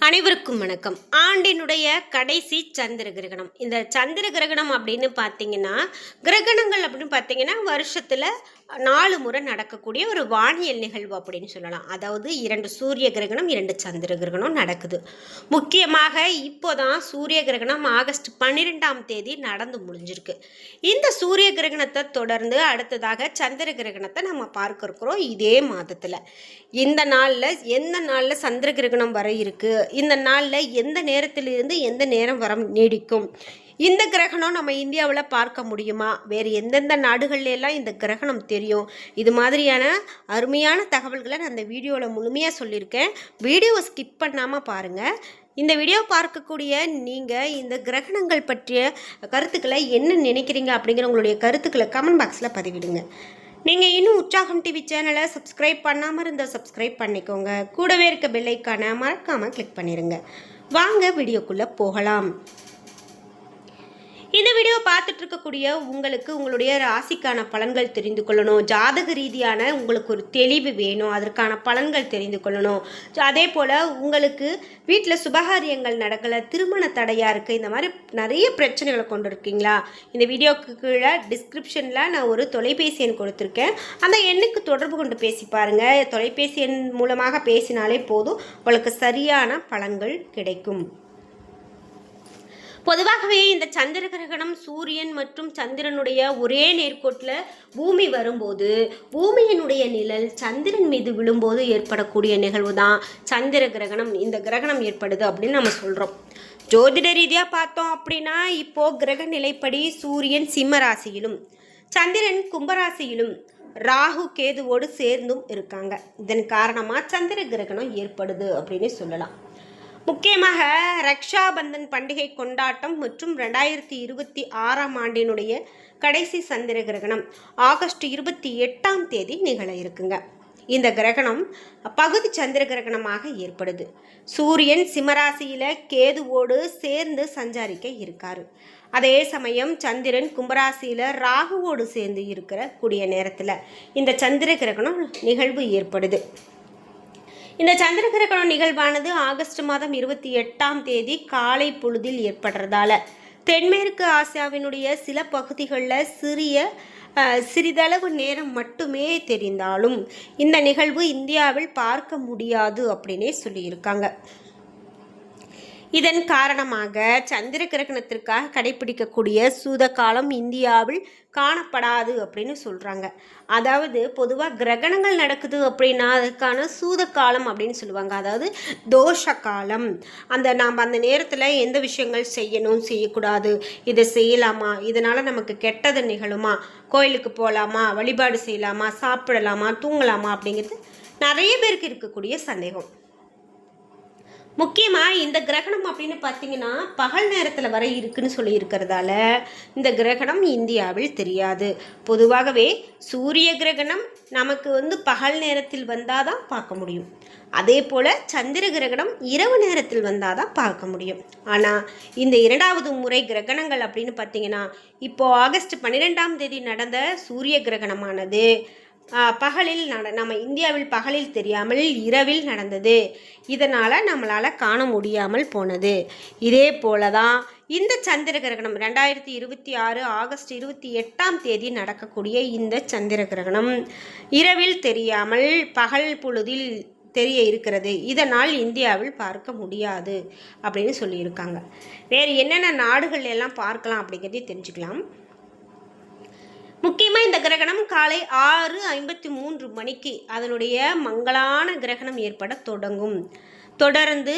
அனைவருக்கும் வணக்கம். ஆண்டினுடைய கடைசி சந்திர கிரகணம். இந்த சந்திர கிரகணம் அப்படின்னு பார்த்தீங்கன்னா, கிரகணங்கள் அப்படின்னு பார்த்தீங்கன்னா வருஷத்தில் 4 முறை நடக்கக்கூடிய ஒரு வானியல் நிகழ்வு அப்படின்னு சொல்லலாம். அதாவது 2 சூரிய கிரகணம், 2 சந்திர கிரகணம் நடக்குது. முக்கியமாக இப்போதான் சூரிய கிரகணம் ஆகஸ்ட் 12ஆம் தேதி நடந்து முடிஞ்சிருக்கு. இந்த சூரிய கிரகணத்தை தொடர்ந்து அடுத்ததாக சந்திர கிரகணத்தை நம்ம பார்க்க இருக்கிறோம் இதே மாதத்தில். இந்த நாளில் எந்த நாளில் சந்திர கிரகணம் வர இருக்கு, இந்த நாளில் எந்த நேரத்திலிருந்து எந்த நேரம் வர நீடிக்கும், இந்த கிரகணம் நம்ம இந்தியாவில் பார்க்க முடியுமா, வேறு எந்தெந்த நாடுகள்லாம் இந்த கிரகணம் தெரியும், இது மாதிரியான அருமையான தகவல்களை நான் அந்த வீடியோவில் முழுமையாக சொல்லியிருக்கேன். வீடியோவை ஸ்கிப் பண்ணாமல் பாருங்கள். இந்த வீடியோ பார்க்கக்கூடிய நீங்கள் இந்த கிரகணங்கள் பற்றிய கருத்துக்களை என்ன நினைக்கிறீங்க அப்படிங்கிற உங்களுடைய கருத்துக்களை கமெண்ட் பாக்ஸில் பதிவிடுங்க. நீங்கள் இன்னும் உற்சாகம் டிவி சேனலை சப்ஸ்கிரைப் பண்ணாமல் இருந்தால் சப்ஸ்கிரைப் பண்ணிக்கோங்க. கூடவே இருக்க பெல் ஐக்கானை மறக்காமல் கிளிக் பண்ணிடுங்க. வாங்க வீடியோக்குள்ளே போகலாம். இந்த வீடியோ பார்த்துட்டு இருக்கக்கூடிய உங்களுக்கு உங்களுடைய ராசிக்கான பலன்கள் தெரிந்து கொள்ளணும், ஜாதக ரீதியான உங்களுக்கு ஒரு தெளிவு வேணும், அதற்கான பலன்கள் தெரிந்து கொள்ளணும். அதே போல் உங்களுக்கு வீட்டில் சுபகாரியங்கள் நடக்கலை, திருமண தடையாக இருக்குது, இந்த மாதிரி நிறைய பிரச்சனைகளை கொண்டு இருக்கீங்களா, இந்த வீடியோக்கு கீழே டிஸ்கிரிப்ஷனில் நான் ஒரு தொலைபேசி எண் கொடுத்துருக்கேன். அந்த எண்ணுக்கு தொடர்பு கொண்டு பேசி பாருங்கள். தொலைபேசி எண் மூலமாக பேசினாலே போதும், உங்களுக்கு சரியான பலன்கள் கிடைக்கும். பொதுவாகவே இந்த சந்திர கிரகணம் சூரியன் மற்றும் சந்திரனுடைய ஒரே நேர்கோட்டில் பூமி வரும்போது பூமியினுடைய நிழல் சந்திரன் மீது விழும்போது ஏற்படக்கூடிய நிகழ்வு தான் சந்திர கிரகணம். இந்த கிரகணம் ஏற்படுது அப்படின்னு நம்ம சொல்கிறோம். ஜோதிட ரீதியாக பார்த்தோம் அப்படின்னா இப்போது கிரக நிலைப்படி சூரியன் சிம்ம ராசியிலும் சந்திரன் கும்பராசியிலும் ராகு கேதுவோடு சேர்ந்தும் இருக்காங்க. இதன் காரணமாக சந்திர கிரகணம் ஏற்படுது அப்படின்னு சொல்லலாம். முக்கியமாக ரக்ஷாபந்தன் பண்டிகை கொண்டாட்டம் மற்றும் 2026ஆம் ஆண்டினுடைய கடைசி சந்திர கிரகணம் ஆகஸ்ட் 28ஆம் தேதி நிகழ இருக்குங்க. இந்த கிரகணம் பகுதி சந்திர கிரகணமாக ஏற்படுது. சூரியன் சிம்மராசியில் கேதுவோடு சேர்ந்து சஞ்சாரிக்க இருக்காரு. அதே சமயம் சந்திரன் கும்பராசியில் ராகுவோடு சேர்ந்து இருக்கிற கூடிய நேரத்தில் இந்த சந்திர கிரகணம் நிகழ்வு ஏற்படுது. இந்த சந்திர கிரகணம் நிகழ்வானது ஆகஸ்ட் மாதம் 28ஆம் தேதி காலை பொழுதில் ஏற்படுறதால தென்மேற்கு ஆசியாவினுடைய சில பகுதிகளில் சிறிதளவு நேரம் மட்டுமே தெரிந்தாலும் இந்த நிகழ்வு இந்தியாவில் பார்க்க முடியாது அப்படின்னே சொல்லியிருக்காங்க. இதன் காரணமாக சந்திர கிரகணத்திற்காக கடைபிடிக்கக்கூடிய சூத காலம் இந்தியாவில் காணப்படாது அப்படின்னு சொல்கிறாங்க. அதாவது பொதுவாக கிரகணங்கள் நடக்குது அப்படின்னா அதுக்கான சூத காலம் அப்படின்னு சொல்லுவாங்க, அதாவது தோஷ காலம். நாம் அந்த நேரத்தில் எந்த விஷயங்கள் செய்யணும் செய்யக்கூடாது, இதை செய்யலாமா, இதனால் நமக்கு கெட்டது நிகழுமா, கோயிலுக்கு போகலாமா, வழிபாடு செய்யலாமா, சாப்பிடலாமா, தூங்கலாமா அப்படிங்கிறது நிறைய பேருக்கு இருக்கக்கூடிய சந்தேகம். முக்கியமாக இந்த கிரகணம் அப்படின்னு பார்த்தீங்கன்னா பகல் நேரத்தில் வர இருக்குன்னு சொல்லி இருக்கிறதால இந்த கிரகணம் இந்தியாவில் தெரியாது. பொதுவாகவே சூரிய கிரகணம் நமக்கு பகல் நேரத்தில் வந்தால் தான் பார்க்க முடியும். அதே போல் சந்திர கிரகணம் இரவு நேரத்தில் வந்தால் தான் பார்க்க முடியும். ஆனால் இந்த 2வது முறை கிரகணங்கள் அப்படின்னு பார்த்தீங்கன்னா இப்போது ஆகஸ்ட் 12ஆம் தேதி நடந்த சூரிய கிரகணமானது பகலில் நம்ம இந்தியாவில் பகலில் தெரியாமல் இரவில் நடந்தது. இதனால் நம்மளால் காண முடியாமல் போனது. இதே போல தான் இந்த சந்திர கிரகணம் 2026 ஆகஸ்ட் 28ஆம் தேதி நடக்கக்கூடிய இந்த சந்திர கிரகணம் இரவில் தெரியாமல் பகல் பொழுதில் தெரிய இருக்கிறது. இதனால் இந்தியாவில் பார்க்க முடியாது அப்படின்னு சொல்லியிருக்காங்க. வேறு என்னென்ன நாடுகள் எல்லாம் பார்க்கலாம் அப்படிங்கிறதை தெரிஞ்சுக்கலாம். முக்கியமாக இந்த கிரகணம் காலை 6:53 மணிக்கு அதனுடைய மங்களான கிரகணம் ஏற்பட தொடங்கும். தொடர்ந்து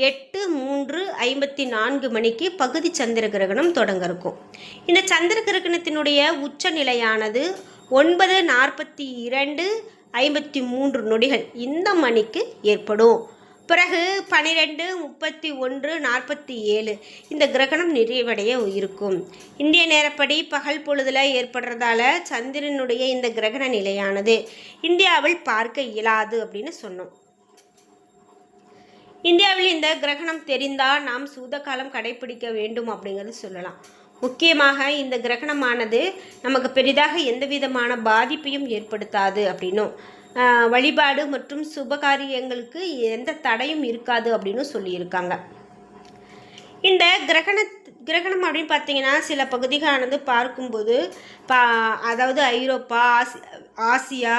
8:54 மணிக்கு பகுதி சந்திர கிரகணம் தொடங்க இருக்கும். இந்த சந்திர கிரகணத்தினுடைய உச்ச நிலையானது 9:42:53 நொடிகள் இந்த மணிக்கு ஏற்படும். பிறகு 12:31:47 இந்த கிரகணம் நிறைவடைய இருக்கும். இந்திய நேரப்படி பகல் பொழுதில் ஏற்படுறதால சந்திரனுடைய இந்த கிரகண நிலையானது இந்தியாவில் பார்க்க இயலாது அப்படின்னு சொன்னோம். இந்தியாவில் இந்த கிரகணம் தெரிந்தால் நாம் சூத காலம் கடைபிடிக்க வேண்டும் அப்படிங்கிறது சொல்லலாம். முக்கியமாக இந்த கிரகணமானது நமக்கு பெரிதாக எந்த விதமான பாதிப்பையும் ஏற்படுத்தாது அப்படின்னும் வழிபாடு மற்றும் சுபகாரியங்களுக்கு எந்த தடையும் இருக்காது அப்படின்னு சொல்லியிருக்காங்க. இந்த கிரகணம் அப்படின்னு பார்த்தீங்கன்னா சில பகுதிகளானது பார்க்கும்போது அதாவது ஐரோப்பா, ஆசியா,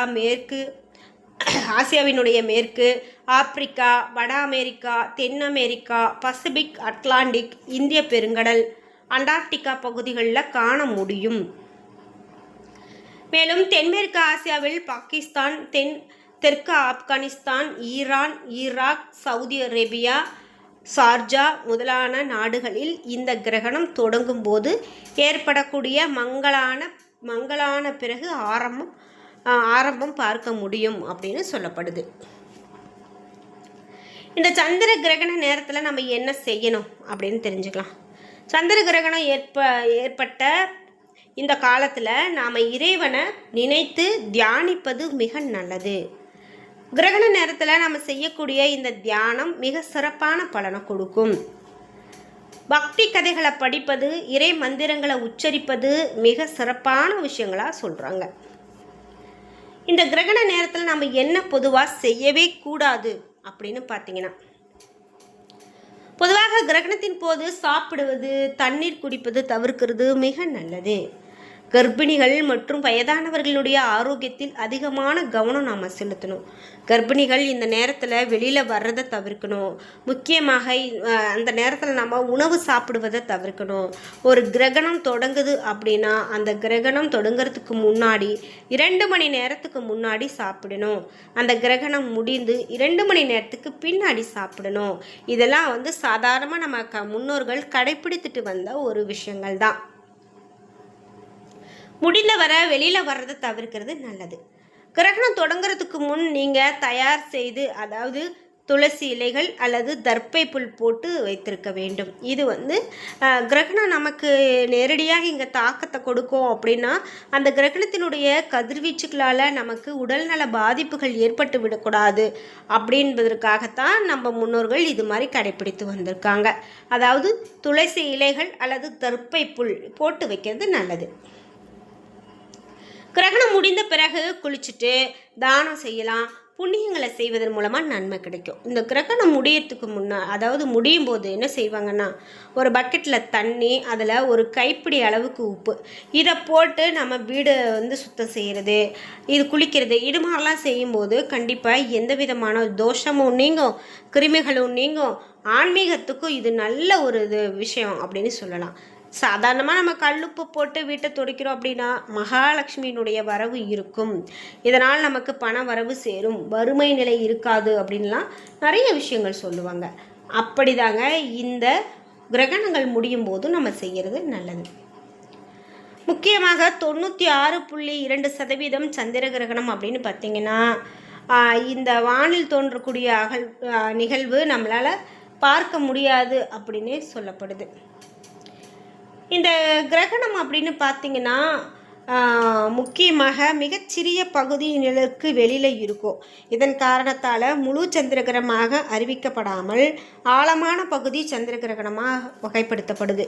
ஆசியாவினுடைய மேற்கு, ஆப்பிரிக்கா, வட அமெரிக்கா, தென் அமெரிக்கா, பசிபிக், அட்லாண்டிக், இந்திய பெருங்கடல், அண்டார்டிகா பகுதிகளில் காண முடியும். மேலும் தென்மேற்கு ஆசியாவில் பாகிஸ்தான், தெற்கு Afghanistan, Iran, Iraq, Saudi Arabia, Sharjah முதலான நாடுகளில் இந்த கிரகணம் தொடங்கும் போது ஏற்படக்கூடிய மங்களான பிறகு ஆரம்பம் பார்க்க முடியும் அப்படின்னு சொல்லப்படுது. இந்த சந்திர கிரகண நேரத்தில் நம்ம என்ன செய்யணும் அப்படின்னு தெரிஞ்சுக்கலாம். சந்திர கிரகணம் ஏற்பட்ட இந்த காலத்தில் நாம் இறைவனை நினைத்து தியானிப்பது மிக நல்லது. கிரகண நேரத்தில் நம்ம செய்யக்கூடிய இந்த தியானம் மிக சிறப்பான பலனை கொடுக்கும். பக்தி கதைகளை படிப்பது, இறை மந்திரங்களை உச்சரிப்பது மிக சிறப்பான விஷயங்களாக சொல்கிறாங்க. இந்த கிரகண நேரத்தில் நம்ம என்ன பொதுவாக செய்யவே கூடாது அப்படின்னு பார்த்தீங்கன்னா, பொதுவாக கிரகணத்தின் போது சாப்பிடுவது, தண்ணீர் குடிப்பது தவிர்க்கிறது மிக நல்லது. கர்ப்பிணிகள் மற்றும் வயதானவர்களுடைய ஆரோக்கியத்தில் அதிகமான கவனம் நாம் செலுத்தணும். கர்ப்பிணிகள் இந்த நேரத்தில் வெளியில் வர்றதை தவிர்க்கணும். முக்கியமாக அந்த நேரத்தில் நம்ம உணவு சாப்பிடுவதை தவிர்க்கணும். ஒரு கிரகணம் தொடங்குது அப்படின்னா அந்த கிரகணம் தொடங்கிறதுக்கு முன்னாடி 2 மணி நேரத்துக்கு முன்னாடி சாப்பிடணும். அந்த கிரகணம் முடிந்து 2 மணி நேரத்துக்கு பின்னாடி சாப்பிடணும். இதெல்லாம் சாதாரணமாக நம்ம முன்னோர்கள் கடைப்பிடித்துட்டு வந்த ஒரு விஷயங்கள் தான். முடிந்தவரை வெளியில் வர்றதை தவிர்க்கிறது நல்லது. கிரகணம் தொடங்கிறதுக்கு முன் நீங்கள் தயார் செய்து, அதாவது துளசி இலைகள் அல்லது தர்ப்பை புல் போட்டு வைத்திருக்க வேண்டும். இது கிரகணம் நமக்கு நேரடியாக இங்கே தாக்கத்தை கொடுக்கும் அப்படின்னா அந்த கிரகணத்தினுடைய கதிர்வீச்சுகளால் நமக்கு உடல்நல பாதிப்புகள் ஏற்பட்டு விடக்கூடாது அப்படின்பதற்காகத்தான் நம்ம முன்னோர்கள் இது மாதிரி கடைப்பிடித்து வந்திருக்காங்க. அதாவது துளசி இலைகள் அல்லது தர்ப்பை புல் போட்டு வைக்கிறது நல்லது. கிரகணம் முடிந்த பிறகு குளிச்சுட்டு தானம் செய்யலாம். புண்ணியங்களை செய்வதன் மூலமாக நன்மை கிடைக்கும். இந்த கிரகணம் முடியறதுக்கு அதாவது முடியும் போது என்ன செய்வாங்கன்னா, ஒரு பக்கெட்டில் தண்ணி, அதில் ஒரு கைப்பிடி அளவுக்கு உப்பு, இதை போட்டு நம்ம வீடு சுத்தம் செய்கிறது, இது குளிக்கிறது, இது மாதிரிலாம் செய்யும்போது கண்டிப்பாக எந்த விதமான தோஷமும் நீங்கும், கிருமிகளும் நீங்கும். ஆன்மீகத்துக்கும் இது நல்ல ஒரு விஷயம் அப்படின்னு சொல்லலாம். சாதாரணமாக நம்ம கல்லுப்பு போட்டு வீட்டை துடைக்கிறோம் அப்படின்னா மகாலட்சுமியினுடைய வரவு இருக்கும். இதனால் நமக்கு பண வரவு சேரும், வறுமை நிலை இருக்காது அப்படின்லாம் நிறைய விஷயங்கள் சொல்லுவாங்க. அப்படிதாங்க இந்த கிரகணங்கள் முடியும் போது நம்ம செய்கிறது நல்லது. முக்கியமாக 96.2% சந்திர கிரகணம் அப்படின்னு பார்த்திங்கன்னா இந்த வானில் தோன்றக்கூடிய நிகழ்வு நம்மளால் பார்க்க முடியாது அப்படின்னே சொல்லப்படுது. இந்த கிரகணம் அப்படின்னு பார்த்திங்கன்னா முக்கியமாக மிகச்சிறிய பகுதி நிலவுக்கு வெளியில் இருக்கும். இதன் காரணத்தால் முழு சந்திரகிரகணமாக அறிவிக்கப்படாமல் ஆழமான பகுதி சந்திர கிரகணமாக வகைப்படுத்தப்படுது.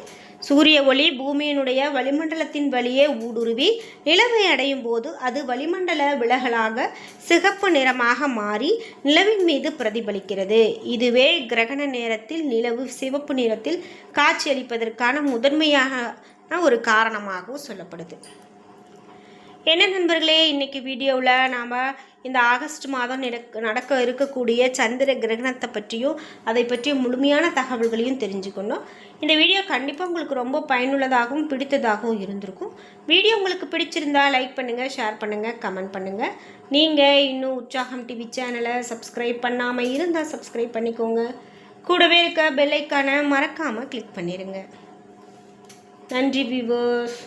சூரிய ஒளி பூமியினுடைய வளிமண்டலத்தின் வழியே ஊடுருவி நிலவை அடையும் போது அது வளிமண்டல விலகலாக சிகப்பு நிறமாக மாறி நிலவின் மீது பிரதிபலிக்கிறது. இதுவே கிரகண நேரத்தில் நிலவு சிவப்பு நிறத்தில் காட்சியளிப்பதற்கான முதன்மையான ஒரு காரணமாகவும் சொல்லப்படுது. என்ன நண்பர்களே, இன்றைக்கி வீடியோவில் நாம் இந்த ஆகஸ்ட் மாதம் நடக்க இருக்கக்கூடிய சந்திர கிரகணத்தை பற்றியும் அதை பற்றிய முழுமையான தகவல்களையும் தெரிஞ்சுக்கணும். இந்த வீடியோ கண்டிப்பாக உங்களுக்கு ரொம்ப பயனுள்ளதாகவும் பிடித்ததாகவும் இருந்திருக்கும். வீடியோ உங்களுக்கு பிடிச்சிருந்தால் லைக் பண்ணுங்கள், ஷேர் பண்ணுங்கள், கமெண்ட் பண்ணுங்கள். நீங்கள் இன்னும் உற்சாகம் டிவி சேனலை சப்ஸ்கிரைப் பண்ணாமல் இருந்தால் சப்ஸ்கிரைப் பண்ணிக்கோங்க. கூடவே இருக்க பெல் ஐக்கானை மறக்காமல் கிளிக் பண்ணிடுங்க. நன்றி வியூவர்ஸ்.